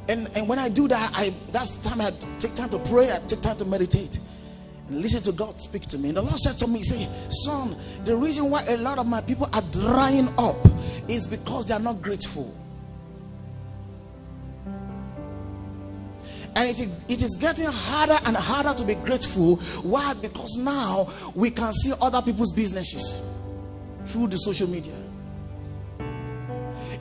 And when I do that, that's the time I take time to pray. I take time to meditate and listen to God speak to me. And the Lord said to me, say, son, the reason why a lot of my people are drying up is because they are not grateful. And it is getting harder and harder to be grateful. Why? Because now we can see other people's businesses through the social media.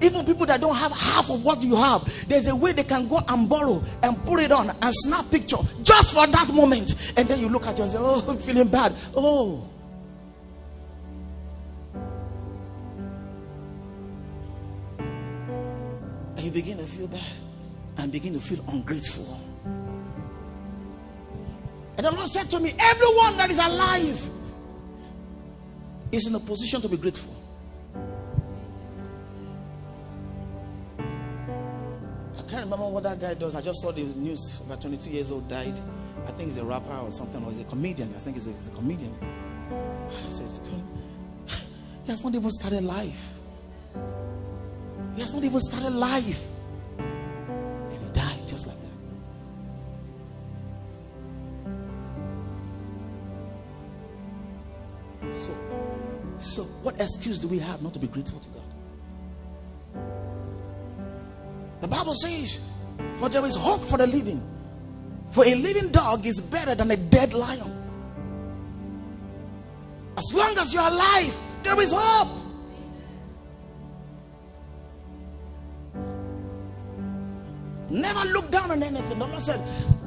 Even people that don't have half of what you have, there's a way they can go and borrow and put it on and snap picture just for that moment. And then you look at yourself, oh, I'm feeling bad. Oh. And you begin to feel bad and begin to feel ungrateful. And the Lord said to me, everyone that is alive is in a position to be grateful. I can't remember what that guy does. I just saw the news. About 22 years old, died. I think he's a rapper or something, or he's a comedian. I think he's a comedian. I said, he has not even started life. He has not even started life. And he died just like that. So what excuse do we have not to be grateful to God? The Bible says, for there is hope for the living. For a living dog is better than a dead lion. As long as you're alive, there is hope. Never look down on anything. The Lord said,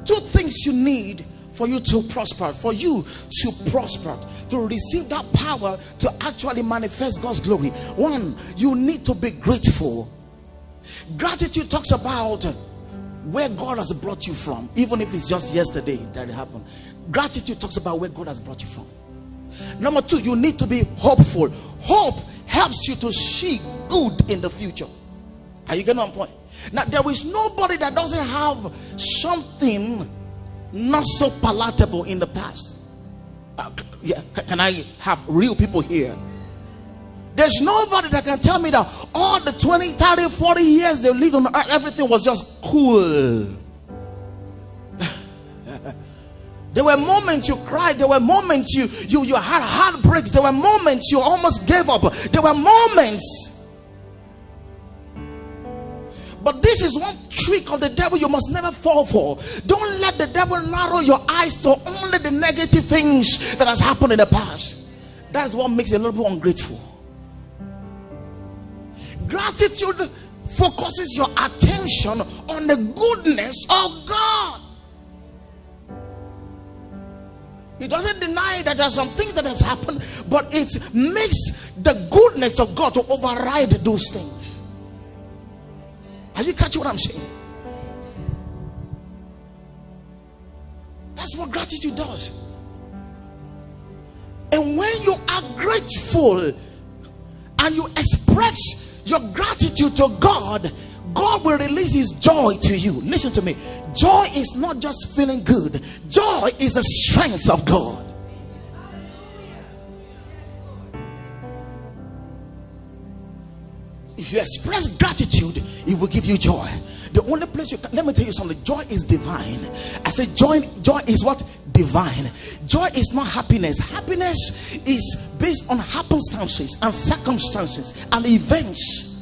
two things you need for you to prosper, to receive that power to actually manifest God's glory. One, you need to be grateful. Gratitude talks about where God has brought you from, even if it's just yesterday that it happened. Gratitude talks about where God has brought you from. Number two, you need to be hopeful. Hope helps you to see good in the future. Are you getting on point? Now, there is nobody that doesn't have something not so palatable in the past. Can I have real people here? There's nobody that can tell me that all the 20, 30, 40 years they lived on earth, everything was just cool. There were moments you cried. There were moments you had heartbreaks. There were moments you almost gave up. There were moments. But this is one trick of the devil you must never fall for. Don't let the devil narrow your eyes to only the negative things that has happened in the past. That is what makes you a little bit ungrateful. Gratitude focuses your attention on the goodness of God. It doesn't deny that there are some things that has happened, but it makes the goodness of God to override those things. Are you catching what I'm saying? That's what gratitude does. And when you are grateful and you express your gratitude to God, God will release his joy to you. Listen to me. Joy is not just feeling good. Joy is the strength of God. If you express gratitude, it will give you joy. The only place you can, let me tell you something, joy is divine. I said joy is what? Divine. Joy is not happiness. Happiness is based on happenstances and circumstances and events.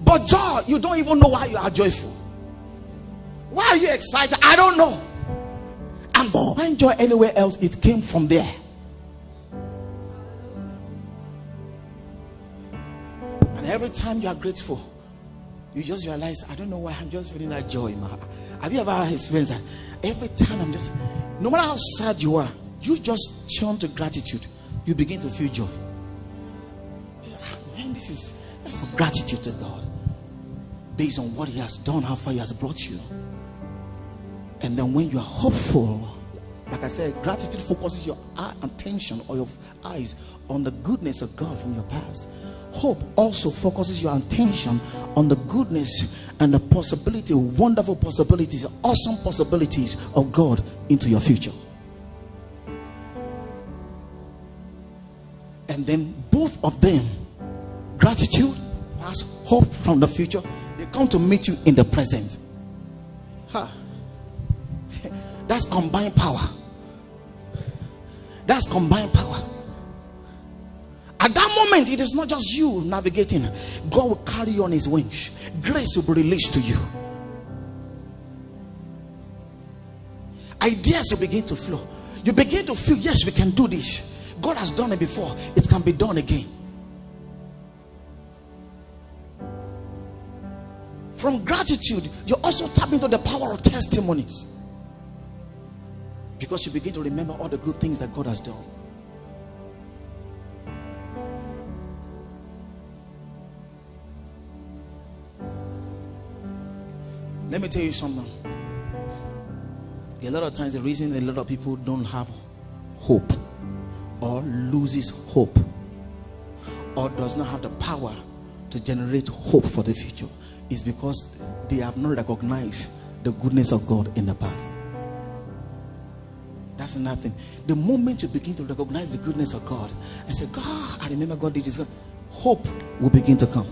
But joy, you don't even know why you are joyful. Why are you excited? I don't know. And find joy anywhere else, it came from there. And every time you are grateful, you just realize, I don't know why I'm just feeling that joy in my heart. Have you ever experienced that? Every time I'm just, no matter how sad you are, you just turn to gratitude, you begin to feel joy. Man, that's gratitude to God, based on what he has done, how far he has brought you. And then when you are hopeful, like I said, gratitude focuses your attention or your eyes on the goodness of God from your past. Hope also focuses your attention on the goodness and the possibility, wonderful possibilities, awesome possibilities of God into your future. And then both of them, gratitude plus hope from the future, they come to meet you in the present. That's combined power. That's combined power. At that moment, it is not just you navigating. God will carry you on his wings. Grace will be released to you. Ideas will begin to flow. You begin to feel, yes, we can do this. God has done it before. It can be done again. From gratitude, you also tap into the power of testimonies. Because you begin to remember all the good things that God has done. Let me tell you something. A lot of times the reason a lot of people don't have hope or loses hope or does not have the power to generate hope for the future is because they have not recognized the goodness of God in the past. That's nothing. The moment you begin to recognize the goodness of God and say, God, I remember God did this, hope will begin to come.